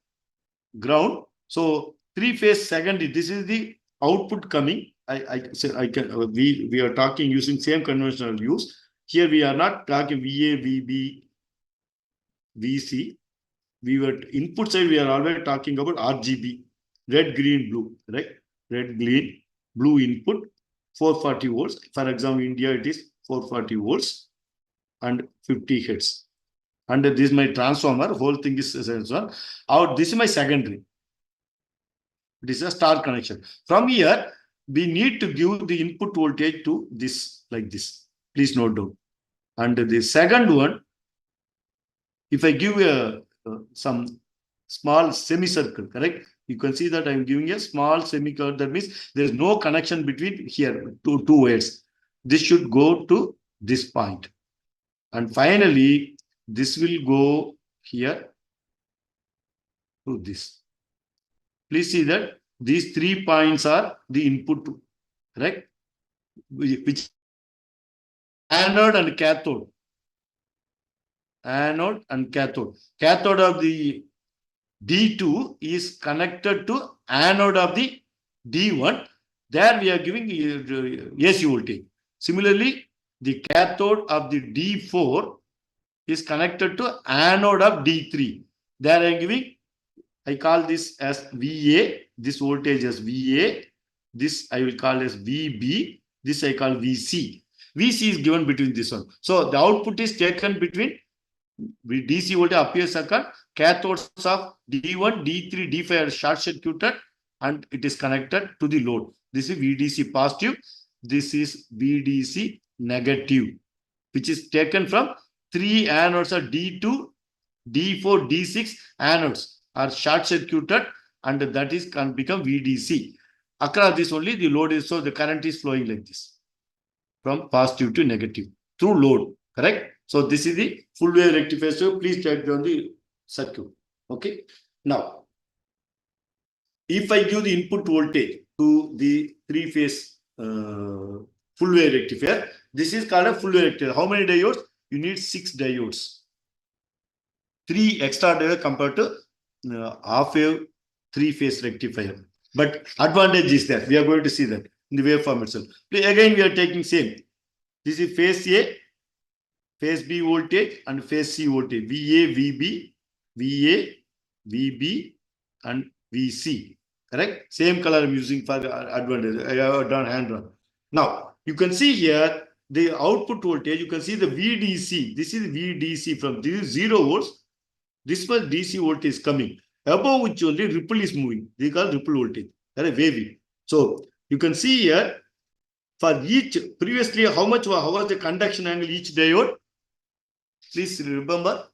ground. So three-phase secondary, this is the output coming. We are talking using same conventional use. Here we are not talking VA, VB, VC. We were input side, we are always talking about RGB, red, green, blue, right? Red, green, blue input, 440 volts. For example, India, it is 440 volts and 50 hertz. And this is my transformer, whole thing is so out. This is my secondary. This is a star connection. From here, we need to give the input voltage to this, like this. Please note down. And the second one, if I give some small semicircle, correct? You can see that I'm giving a small semicircle. That means there is no connection between here, two wires. This should go to this point. And finally, this will go here to this. Please see that these 3 points are the input, correct? Which anode and cathode. Anode and cathode. Cathode of the D2 is connected to anode of the D1. There we are giving AC voltage. Similarly, the cathode of the D4 is connected to anode of D3. There I am giving, I call this as VA, this voltage as VA, this I will call as VB, this I call VC. VC is given between this one. So the output is taken between DC voltage appears occur, cathodes of D1, D3, D5 are short circuited and it is connected to the load. This is VDC positive, this is VDC negative, which is taken from 3 anodes of D2, D4, D6 anodes are short circuited and that is can become VDC. Across this only the load is, so the current is flowing like this from positive to negative through load, correct? So this is the full wave rectifier. So please check down the circuit. Okay. Now, if I give the input voltage to the three-phase full wave rectifier, this is called a full wave rectifier. How many diodes? You need 6 diodes. 3 extra diodes compared to half wave three-phase rectifier. But advantage is that we are going to see that in the waveform itself. Again, we are taking same. This is phase A, phase B voltage and phase C voltage. VA, VB, VA, VB and VC. Correct? Same color I'm using for the advantage. I have done hand drawn. Now, you can see here the output voltage. You can see the VDC. This is VDC from this is 0 volts. This much DC voltage is coming. Above which only ripple is moving. They call ripple voltage. That is wavy. So you can see here for each previously how was the conduction angle each diode? Please remember.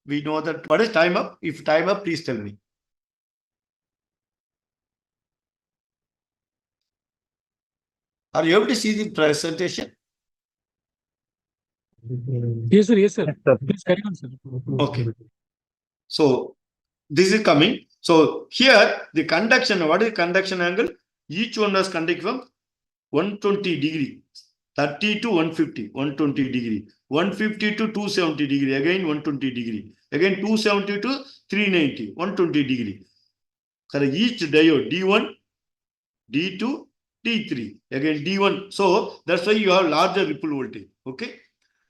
We know that. What is time up? If time up, please tell me. Are you able to see the presentation? Yes, sir. Yes, sir. Please carry on, sir. Okay. So this is coming. So here the conduction, what is conduction angle? Each one was conducting from 120 degree, 30 to 150, 120 degree, 150 to 270 degree, again 120 degree, again 270 to 390, 120 degree. So each diode D1, D2, D3, again D1. So that's why you have larger ripple voltage. Okay.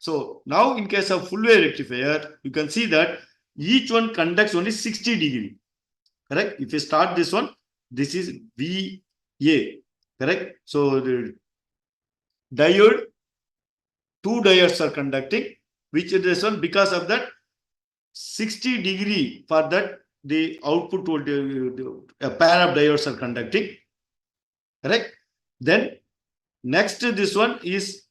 So now in case of full wave rectifier, you can see that each one conducts only 60 degree. Correct? If you start this one, this is VA, correct? So the diode, two diodes are conducting, which is this one, because of that 60 degree for that the output voltage, a pair of diodes are conducting, correct? Then next this one is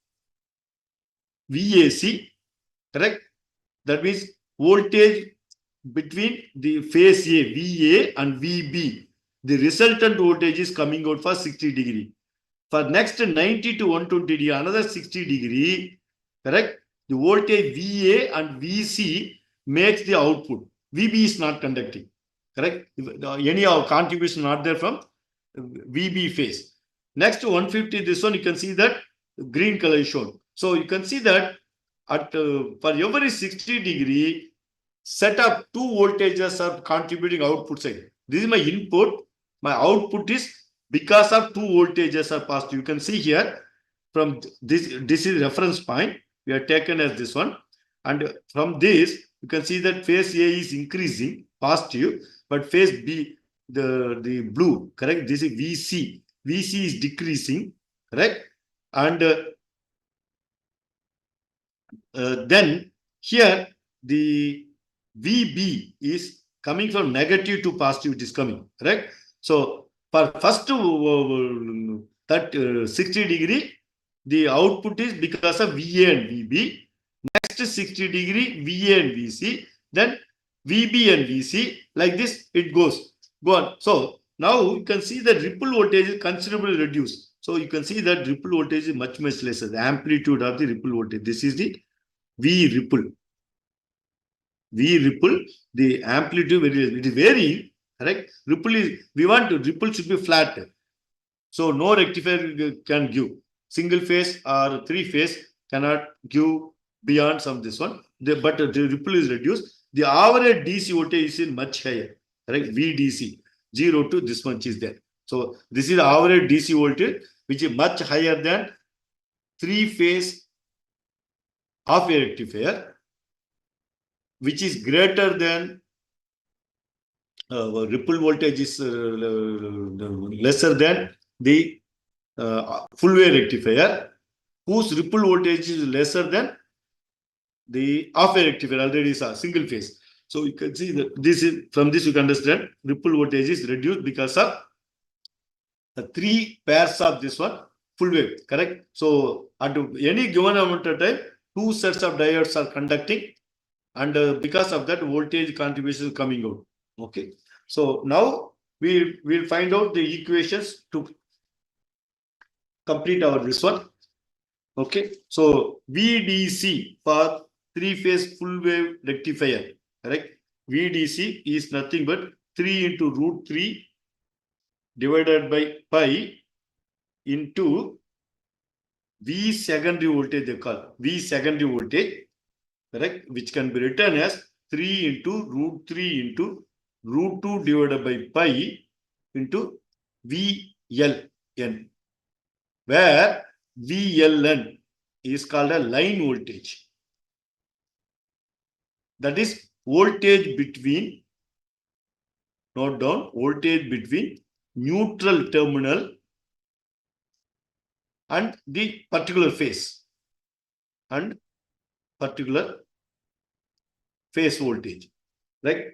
VAC, correct? That means voltage between the phase A, VA and VB. The resultant voltage is coming out for 60 degree. For next 90 to 120 degree, another 60 degree, correct? The voltage VA and VC makes the output. VB is not conducting, correct? Any contribution not there from VB phase. Next to 150, this one you can see that green color is shown. So you can see that at for every 60 degree, set up two voltages are contributing output side. This is my input. My output is because of two voltages are passed. You can see here from this is reference point. We are taken as this one. And from this, you can see that phase A is increasing, positive, but phase B, the blue, correct? This is VC. VC is decreasing, correct? And then here the VB is coming from negative to positive, it is coming, correct? So for first 60 degree, the output is because of VA and VB. Next 60 degree, VA and VC. Then VB and VC. Like this, it goes. Go on. So now you can see the ripple voltage is considerably reduced. So you can see that ripple voltage is much lesser. The amplitude of the ripple voltage. This is the V ripple. V ripple, the amplitude it is varying, correct? Ripple is, we want to, ripple should be flat. So no rectifier can give. Single phase or three phase cannot give beyond some this one. But the ripple is reduced. The average DC voltage is much higher, correct? VDC, 0 to this much is there. So this is the average DC voltage, which is much higher than three phase of a rectifier, which is greater than ripple voltage is lesser than the full wave rectifier, whose ripple voltage is lesser than the half wave rectifier, already is a single phase. So you can see that this is, from this you can understand ripple voltage is reduced because of the three pairs of this one full wave, correct? So at any given amount of time, two sets of diodes are conducting, and because of that, voltage contribution is coming out. Okay. So now we will find out the equations to complete our this one. Okay. So VDC for three-phase full wave rectifier, correct? VDC is nothing but 3 into root 3 divided by pi into V secondary voltage, they call V secondary voltage, correct? Which can be written as 3 into root 3 into root 2 divided by pi into VLN, where VLN is called a line voltage. That is voltage between, note down, voltage between neutral terminal and the particular phase and particular phase voltage, right?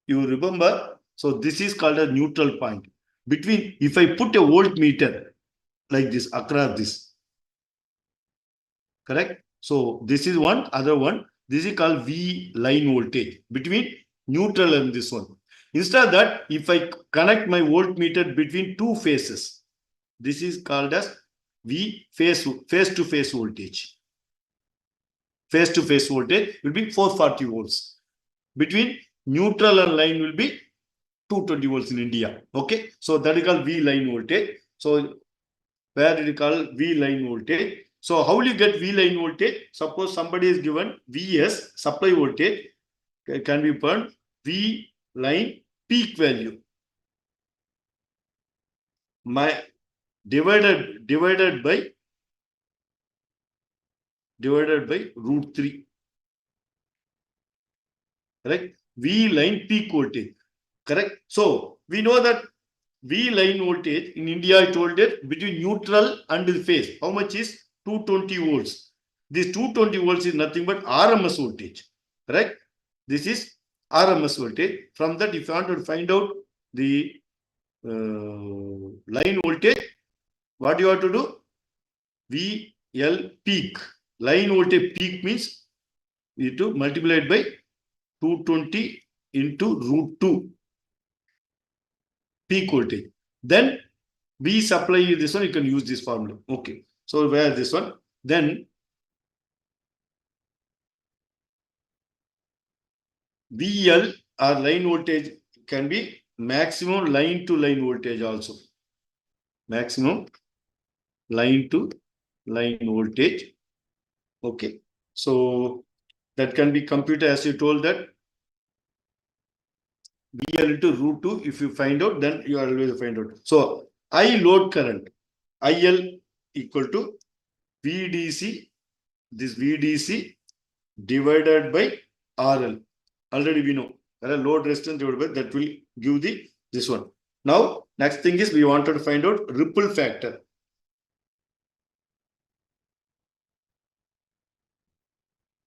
You remember, so this is called a neutral point. Between, if I put a voltmeter like this across this, correct? So this is one, other one. This is called V line voltage between neutral and this one. Instead of that, if I connect my voltmeter between two phases, this is called as V phase to phase voltage. Phase to phase voltage will be 440 volts. Between neutral and line will be 220 volts in India. Okay. So that is called V line voltage. So where it is called V line voltage. So how will you get V line voltage? Suppose somebody is given VS supply voltage can be put V line peak value. My divided by root 3. Correct? V line peak voltage. Correct? So we know that V line voltage in India, I told it between neutral and the phase. How much is 220 volts? This 220 volts is nothing but RMS voltage. Correct? This is RMS voltage. From that, if you want to find out the line voltage, what you have to do? VL peak. Line voltage peak means you need to multiply it by 220 into root 2 peak voltage. Then V supply you this one, you can use this formula. Okay. So where this one? Then VL or line voltage can be maximum line to line voltage also. Maximum line to line voltage. Okay. So that can be computed as you told that VL into root 2. If you find out, then you always find out. So I load current, IL equal to VDC, this VDC divided by RL. Already we know load resistance divided by that will give the this one. Now next thing is we wanted to find out ripple factor.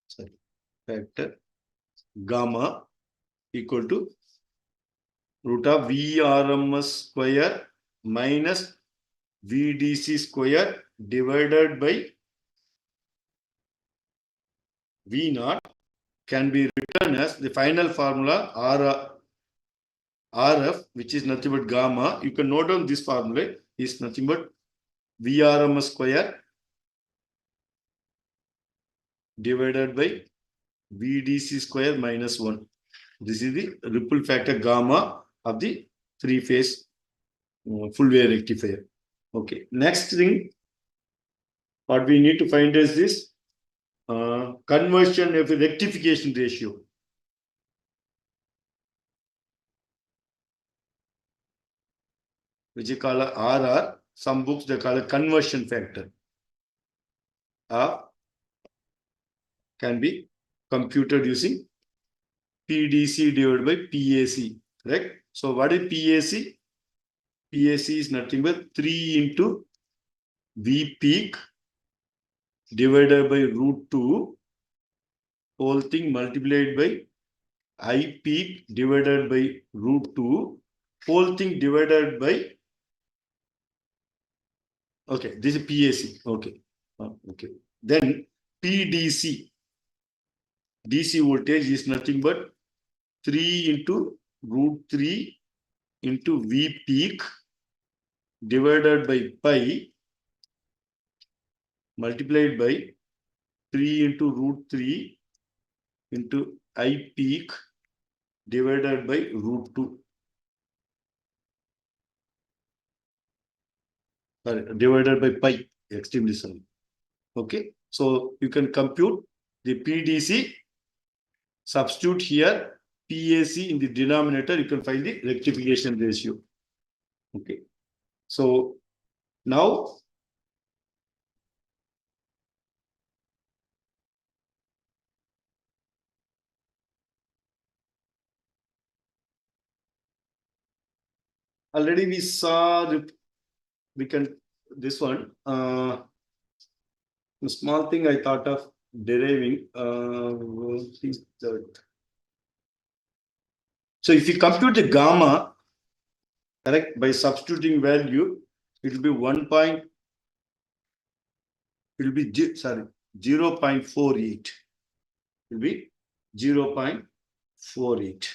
Sorry, factor gamma equal to root of VRMS square minus VDC square divided by V naught can be written as the final formula RF, which is nothing but gamma. You can note down this formula is nothing but VRMS square divided by VDC square minus 1. This is the ripple factor gamma of the three-phase full wave rectifier. Okay. Next thing, what we need to find is this conversion of a rectification ratio. Which you call a RR. Some books they call a conversion factor. Can be computed using PDC divided by PAC. Correct? So what is PAC? PAC is nothing but 3 into V peak divided by root 2 whole thing multiplied by I peak divided by root 2 whole thing divided by, okay, this is PAC. Okay. Okay. Then PDC. DC voltage is nothing but 3 into root 3 into V peak divided by pi multiplied by 3 into root 3 into I peak divided by root 2. Sorry, divided by pi, extremely simple. Okay. So you can compute the PDC, substitute here PAC in the denominator, you can find the rectification ratio. Okay. So now already we saw we can this one a small thing I thought of deriving so if you compute the gamma, correct, by substituting value, it will be 1 point, it will be 0.48. It will be 0.48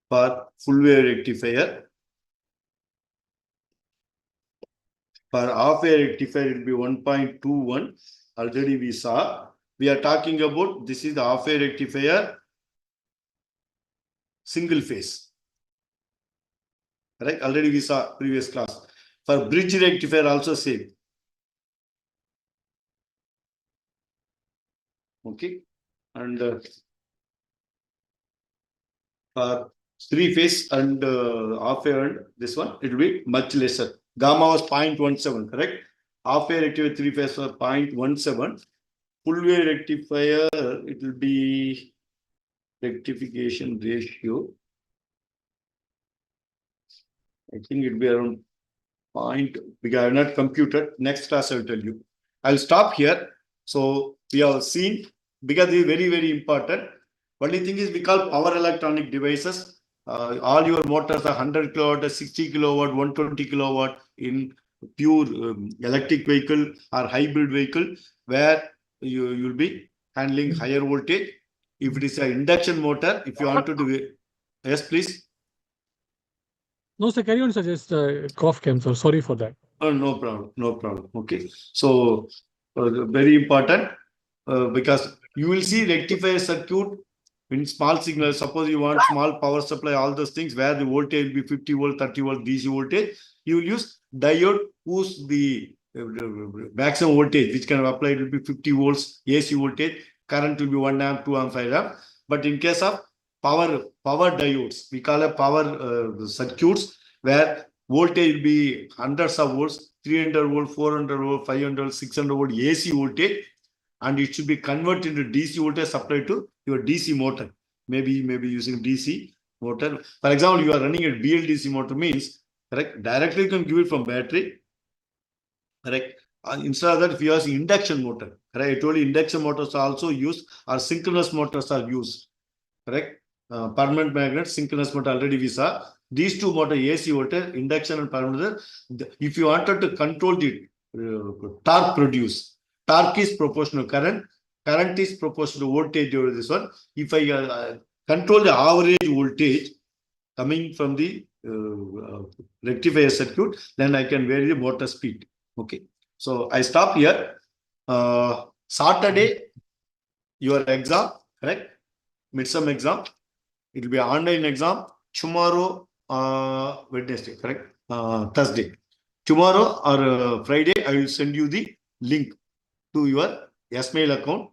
for full wave rectifier. For half wave rectifier, it will be 1.21. Already we saw. We are talking about this is the half wave rectifier single phase. Right? Already we saw previous class. For bridge rectifier also same. Okay. And for three phase and half wave and this one, it will be much lesser. Gamma was 0.17, correct? Half wave rectifier three phase was 0.17. Full wave rectifier, it will be rectification ratio. I think it will be around point, because I have not computed. Next class I will tell you. I'll stop here. So we have seen, because it is very, very important. Only thing is we call power electronic devices. All your motors are 100 kilowatt, 60 kilowatt, 120 kilowatt in pure electric vehicle or hybrid vehicle, where you'll be handling higher voltage. If it is an induction motor, if you want to do it, yes, please. No, sir, carry on, sir. Just cough came, sir. Sorry for that. Oh, no problem, no problem. Okay, so very important because you will see rectifier circuit in small signal. Suppose you want small power supply, all those things where the voltage will be 50 volt, 30 volt DC voltage. You will use diode whose the maximum voltage which can apply will be 50 volts AC voltage. Current will be 1 amp, 2 amp, 5 amp. But in case of power diodes, we call it power circuits where voltage will be hundreds of volts, 300 volt, 400 volt, 500 volt, 600 volt AC voltage, and it should be converted into DC voltage supplied to your DC motor. Maybe using DC motor. For example, you are running a BLDC motor means, correct? Directly you can give it from battery, correct? Instead of that, if you use induction motor, correct? I told you induction motors are also used, or synchronous motors are used, correct? Permanent magnet, synchronous motor already we saw. These two motor, AC motor, induction and permanent. If you wanted to control the torque produce, torque is proportional to current, current is proportional to voltage over this one. If I control the average voltage coming from the rectifier circuit, then I can vary the motor speed. Okay, so I stop here. Saturday, your exam, correct? Midsum exam. It will be an online exam. Tomorrow, Wednesday, correct? Thursday. Tomorrow or Friday, I will send you the link to your Yesmail account.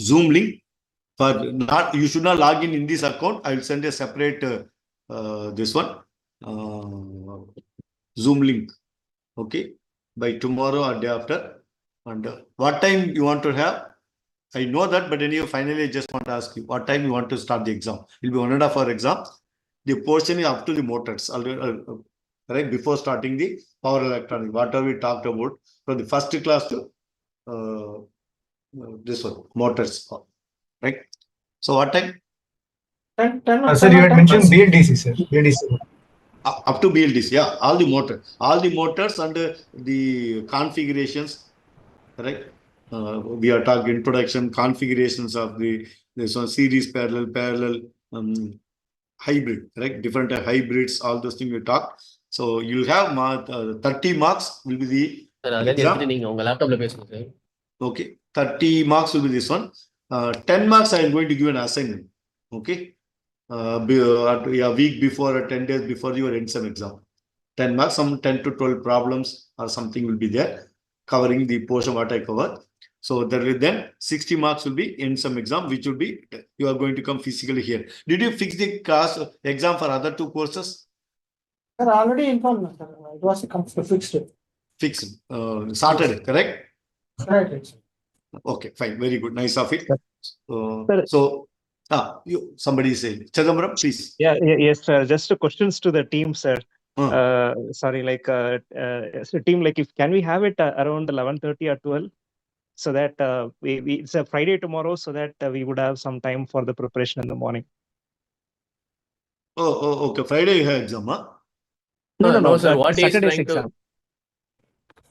Zoom link. For not, you should not log in this account. I will send a separate this one Zoom link. Okay, by tomorrow or day after. And what time you want to have? I know that, but anyway, finally, I just want to ask you what time you want to start the exam. It will be 1.5 hour exam. The portion is up to the motors, right? Before starting the power electronic, whatever we talked about from the first class to this one, motors, right? So, what time? 10 sir, you had mentioned BLDC, sir. BLDC. Up to BLDC, yeah. All the motors and the configurations, right? We are talking introduction, configurations of this one, series, parallel, hybrid, right? Different hybrids, all those things we talk. So you'll have 30 marks will be the exam. Okay, 30 marks will be this one. 10 marks I am going to give an assignment. Okay, a week before or 10 days before your end-sem exam. 10 marks, some 10 to 12 problems or something will be there, covering the portion what I cover. So there will then 60 marks will be in some exam, which will be you are going to come physically here. Did you fix the class exam for other two courses? Sir, already informed, sir. It was fixed. Fixed. Saturday, correct? Right. Okay, fine. Very good. Nice of it. Somebody say, Chidambaram, please. Yes, sir. Just questions to the team, sir. Sorry, so team, if can we have it around 11:30 or 12? So that it's a Friday tomorrow, so that we would have some time for the preparation in the morning. Okay. Friday you have exam, huh? No, sir. What Saturday's exam?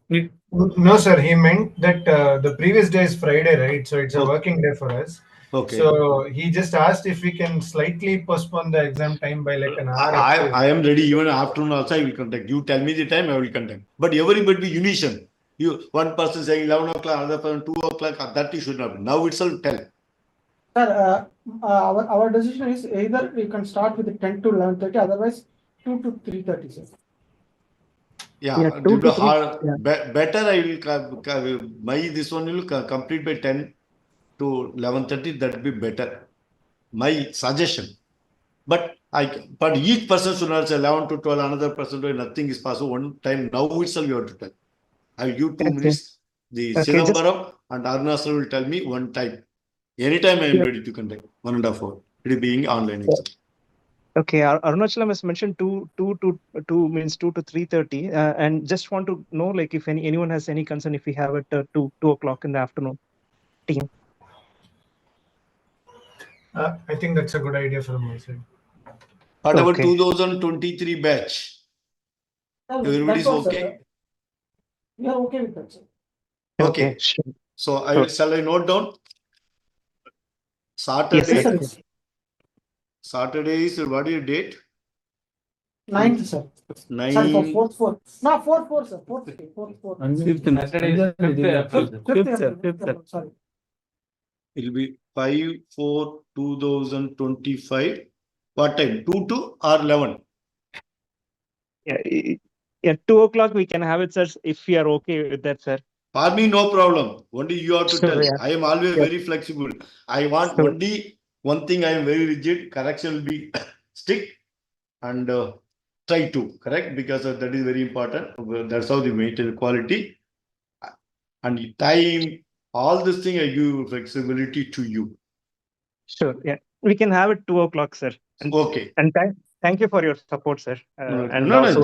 No, sir. He meant that the previous day is Friday, right? So it's a working day for us. Okay. So he just asked if we can slightly postpone the exam time by like an hour. I am ready. Even afternoon also I will contact. You tell me the time, I will contact. But everybody be unison. One person saying 11 o'clock, another person 2 o'clock, that you should not. Now itself tell. Sir, our decision is either we can start with 10 to 11:30, otherwise 2 to 3:30, sir. Yeah, 2 to 3. Better I will, this one will complete by 10 to 11:30, that will be better. My suggestion. But each person should not say 11 to 12, another person doing nothing is possible. One time, now itself you have to tell. I will give 2 minutes. The Chidambaram and Arunachal will tell me one time. Anytime I am ready to conduct 1.5 hour. It is being online exam. Okay, Arunachalam has mentioned 2 means 2 to 3:30, and just want to know like if anyone has any concern if we have it 2 o'clock in the afternoon. Team. I think that's a good idea from my side. What about Okay. 2023 batch? Everybody's That's all, okay? sir. We are okay with that, sir. Okay. Sure. So shall I note down? Saturday. Yes, Yes, sir. sir. Saturday is what is your date? 9th, sir. 9. Sorry, for 4th. No, 4th, sir. 4th. Fifth, sir. Sorry. It will be 5/4/2025. What time? 2 to or 11? Yeah, 2 o'clock we can have it, sir, if we are okay with that, sir. For me, no problem. Only you have to Sure, tell. yeah. I am always Yeah. very flexible. I want Sure. only one thing. I am very rigid. Correction will be stick and try to correct because that is very important. That's how they maintain quality and time. All this thing I give flexibility to you. Sure, yeah. We can have it 2 o'clock, sir. And, Okay. and thank you for your support, sir. And No, also,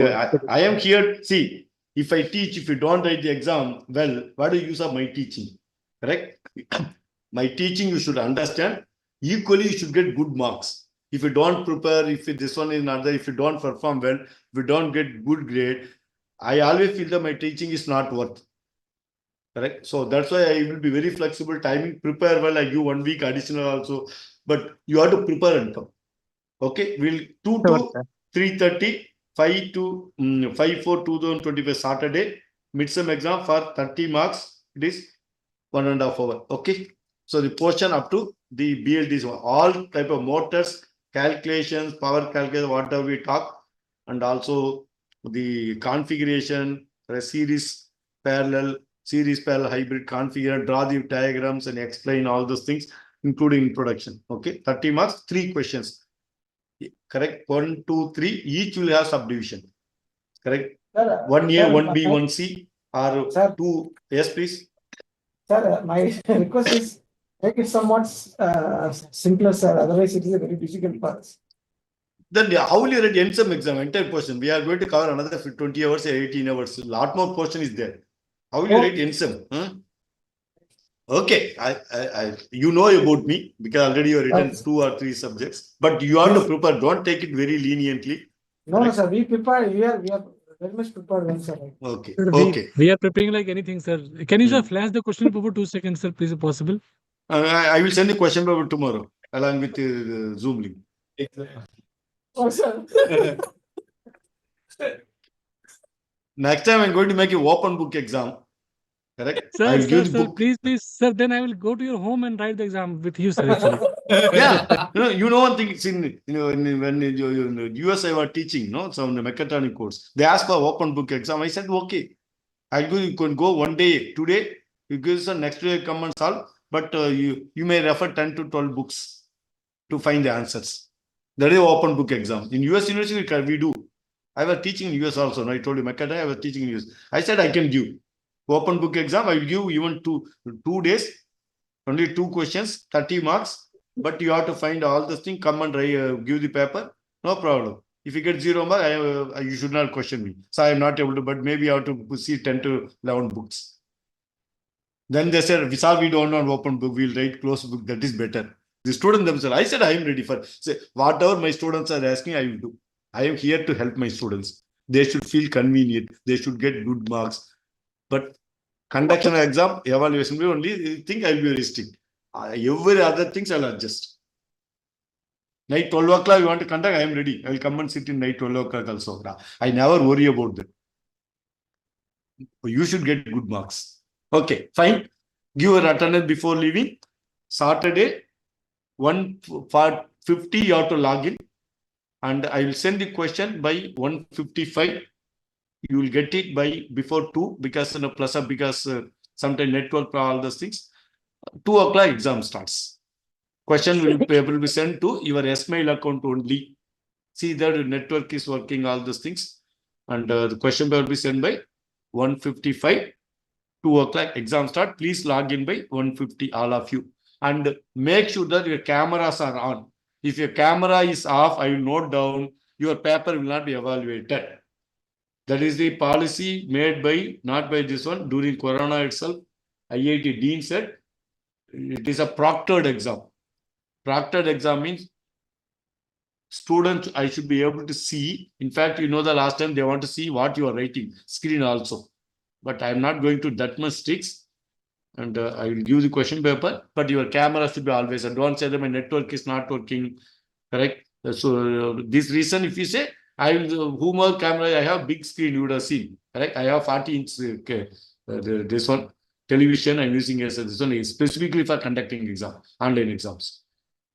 I am here. See, if I teach, if you don't write the exam, well, what is the use of my teaching? Correct? My teaching, you should understand. Equally, you should get good marks. If you don't prepare, if this one is not there, if you don't perform well, if you don't get good grade, I always feel that my teaching is not worth. Correct? So that's why I will be very flexible. Timing, prepare well. I give 1 week additional also, but you have to prepare and come. Okay, we'll 2 sure, to sir. 3:30, 5 to 5/4/2025 Saturday, midsem exam for 30 marks. It is 1.5 hours. Okay, so the portion up to the BLDs, all type of motors, calculations, power calculation, whatever we talk, and also the configuration, series parallel hybrid configure, draw the diagrams and explain all those things, including introduction. Okay, 30 marks, 3 questions. Correct. 1, 2, 3. Each will have subdivision. Correct. Sir, 1A, sir, 1B, my- 1C, or Sir. 2. Yes, please. Sir, my request is make it somewhat simpler, sir. Otherwise, it is a very difficult for us. Then how will you write NSEM exam? Entire question. We are going to cover another 20 hours, 18 hours. A lot more question is there. How will you write NSEM? Huh? Okay, you know about me because already you have written Yes. 2 or 3 subjects, but you have to Yes. prepare. Don't take it very leniently. No, sir. We prepare. We are very much prepared, well, sir. Okay. Sir, Okay. we are preparing like anything, sir. Can you Hmm. just flash the question paper 2 seconds, sir, please, if possible? I will send the question paper tomorrow along with the Zoom link. Oh, sir. Next time I'm going to make a open book exam. Correct? I Sir, will sir, give the sir, book. please, sir, then I will go to your home and write the exam with you, sir, actually. Yeah. You know one thing, it's in when in US I was teaching, no, some mechatronic course. They asked for open book exam. I said, okay, I'll go, you can go one day, today, you give some next day come and solve, but you may refer 10 to 12 books to find the answers. That is open book exam. In US university, we do. I was teaching in US also. No, I told you, mechatronic, I was teaching in US. I said, I can give open book exam. I will give even 2 days, only 2 questions, 30 marks. But you have to find all this thing, come and give the paper, no problem. If you get 0 mark, you should not question me. So I am not able to, but maybe I have to see 10 to 11 books. Then they said, Vishal, we don't want open book, we'll write closed book, that is better. The student themselves, I said, I am ready for, say, whatever my students are asking, I will do. I am here to help my students. They should feel convenient, they should get good marks. But conduction exam, evaluation, only think I will be very strict. Every other things I'll adjust. Night 12 o'clock you want to conduct, I am ready. I will come and sit in night 12 o'clock also. I never worry about that. You should get good marks. Okay, fine. Give your attendance before leaving. Saturday, 1:50 you have to log in. And I will send the question by 1:55. You will get it by before 2 because because sometimes network all those things. 2 o'clock exam starts. Question will be sent to your Smail account only. See that network is working, all those things. And the question will be sent by 1:55. 2 o'clock exam start. Please log in by 1:50, all of you. And make sure that your cameras are on. If your camera is off, I will note down, your paper will not be evaluated. That is the policy made by, not by this one, during Corona itself. IIT Dean said, it is a proctored exam. Proctored exam means students, I should be able to see. In fact, the last time they want to see what you are writing, screen also. But I am not going to that much sticks. And I will give the question paper, but your camera should be always. And don't say that my network is not working. Correct? So this reason, if you say, I will, whomever camera I have, big screen, you would have seen. Correct? I have 40-inch this one television I'm using as this one is specifically for conducting exam, online exams.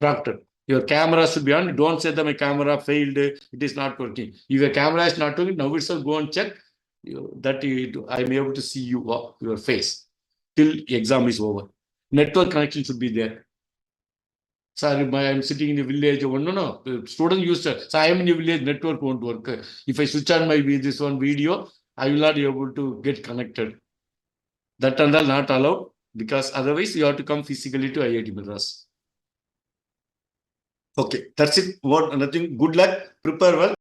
Proctor. Your camera should be on. Don't say that my camera failed, it is not working. If your camera is not working, now itself go and check that I am able to see your face till exam is over. Network connection should be there. Sorry, I'm sitting in the village. No. The student used to. So I am in the village, network won't work. If I switch on my this one video, I will not be able to get connected. That and all not allowed, because otherwise you have to come physically to IIT Madras. Okay, that's it. Nothing. Good luck. Prepare well.